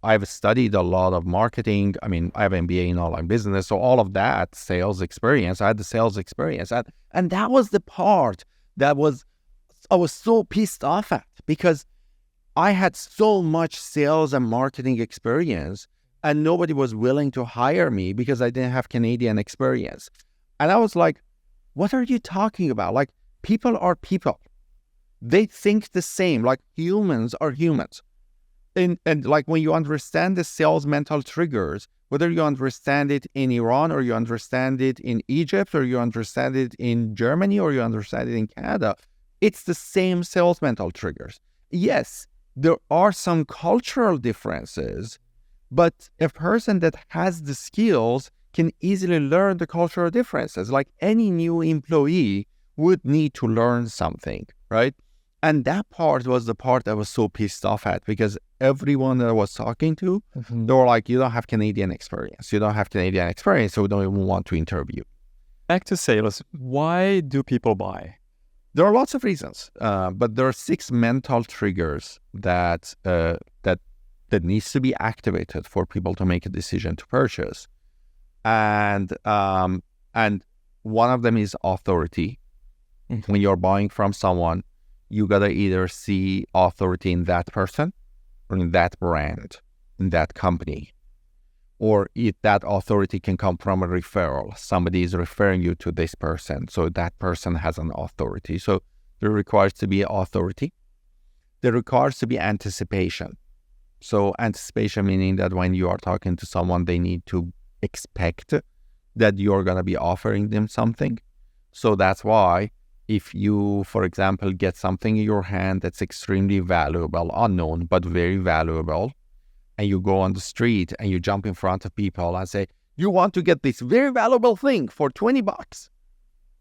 I've studied a lot of marketing. I mean, I have an MBA in online business. So all of that sales experience, I had the sales experience. And that was the part that I was so pissed off at, because I had so much sales and marketing experience and nobody was willing to hire me because I didn't have Canadian experience. And I was like, what are you talking about? Like, people are people. They think the same, like humans are humans. And like when you understand the sales mental triggers, whether you understand it in Iran or you understand it in Egypt or you understand it in Germany or you understand it in Canada, it's the same sales mental triggers. Yes, there are some cultural differences, but a person that has the skills can easily learn the cultural differences. Like any new employee would need to learn something, right? And that part was the part I was so pissed off at, because everyone that I was talking to, they were like, you don't have Canadian experience. You don't have Canadian experience, so we don't even want to interview. Back to sales. Why do people buy? There are lots of reasons, but there are 6 mental triggers that needs to be activated for people to make a decision to purchase. And one of them is authority. When you're buying from someone, you gotta either see authority in that person or in that brand, in that company, or if that authority can come from a referral. Somebody is referring you to this person, so that person has an authority. So there requires to be authority. There requires to be anticipation. So anticipation meaning that when you are talking to someone, they need to expect that you're going to be offering them something. So that's why if you, for example, get something in your hand that's extremely valuable, unknown, but very valuable, and you go on the street and you jump in front of people and say, you want to get this very valuable thing for $20.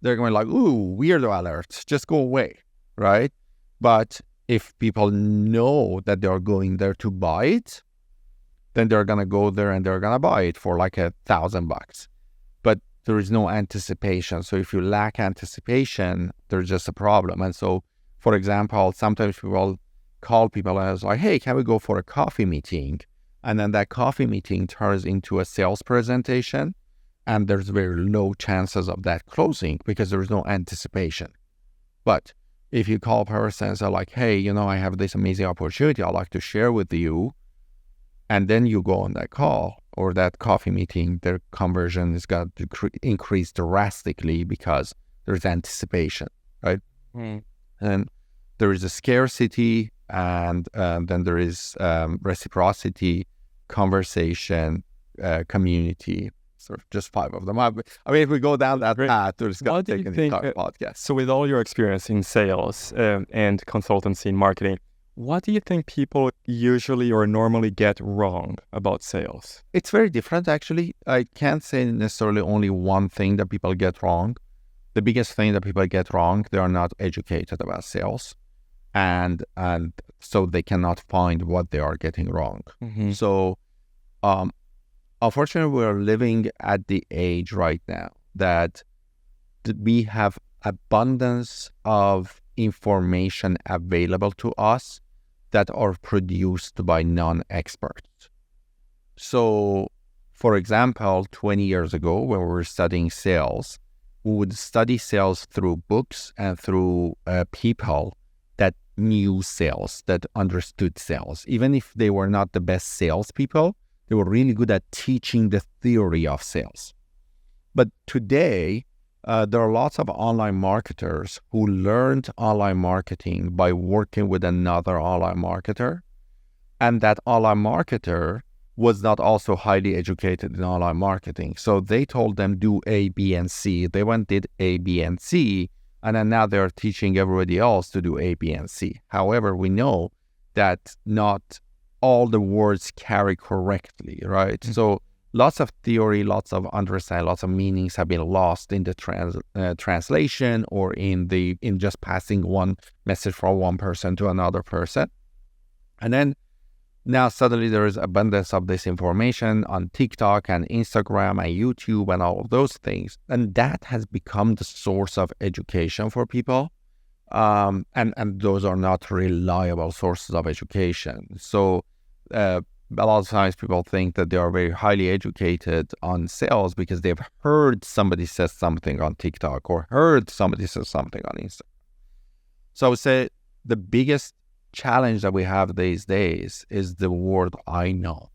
They're going like, ooh, weirdo alert, just go away, right? But if people know that they're going there to buy it, then they're going to go there and they're going to buy it for like $1,000. But there is no anticipation. So if you lack anticipation, there's just a problem. And so, for example, sometimes people call people and it's like, hey, can we go for a coffee meeting? And then that coffee meeting turns into a sales presentation, and there's very low chances of that closing because there's no anticipation. But if you call a person and say like, hey, I have this amazing opportunity I'd like to share with you, and then you go on that call or that coffee meeting, their conversion is going to increase drastically because there's anticipation, right? And there is a scarcity, and then there is reciprocity, conversation, community. Sort of just 5 of them. I mean, if we go down that path, it's going to take an entire podcast. So with all your experience in sales and consultancy and marketing, what do you think people usually or normally get wrong about sales? It's very different, actually. I can't say necessarily only one thing that people get wrong. The biggest thing that people get wrong, they are not educated about sales. And so they cannot find what they are getting wrong. So unfortunately, we're living at the age right now that we have abundance of information available to us that are produced by non-experts. So, for example, 20 years ago, when we were studying sales, we would study sales through books and through people that knew sales, that understood sales. Even if they were not the best salespeople, they were really good at teaching the theory of sales. But today, there are lots of online marketers who learned online marketing by working with another online marketer. And that online marketer was not also highly educated in online marketing. So they told them do A, B, and C. They went did A, B, and C. And then now they're teaching everybody else to do A, B, and C. However, we know that not all the words carry correctly, right? So lots of theory, lots of understanding, lots of meanings have been lost in the translation or in just passing one message from one person to another person. And then now suddenly there is abundance of this information on TikTok and Instagram and YouTube and all of those things. And that has become the source of education for people. And those are not reliable sources of education. So a lot of times people think that they are very highly educated on sales because they've heard somebody says something on TikTok or heard somebody says something on Instagram. So I would say the biggest challenge that we have these days is the word I know.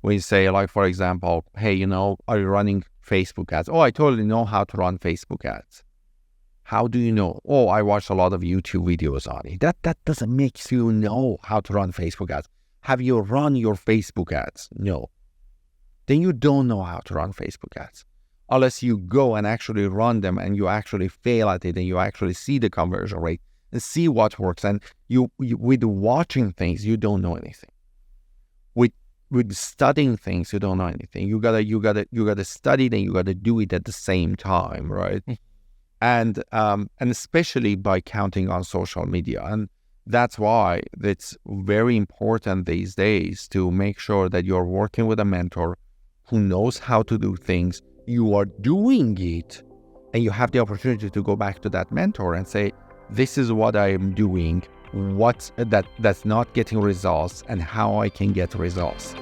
We say, like, for example, hey, are you running Facebook ads? Oh, I totally know how to run Facebook ads. How do you know? Oh, I watched a lot of YouTube videos on it. That doesn't make you know how to run Facebook ads. Have you run your Facebook ads? No. Then you don't know how to run Facebook ads. Unless you go and actually run them and you actually fail at it and you actually see the conversion rate and see what works. And you with watching things, you don't know anything. With studying things, you don't know anything. You gotta study, then you gotta do it at the same time, right? And especially by counting on social media. And that's why it's very important these days to make sure that you're working with a mentor who knows how to do things. You are doing it, and you have the opportunity to go back to that mentor and say, this is what I am doing, that's not getting results, and how I can get results.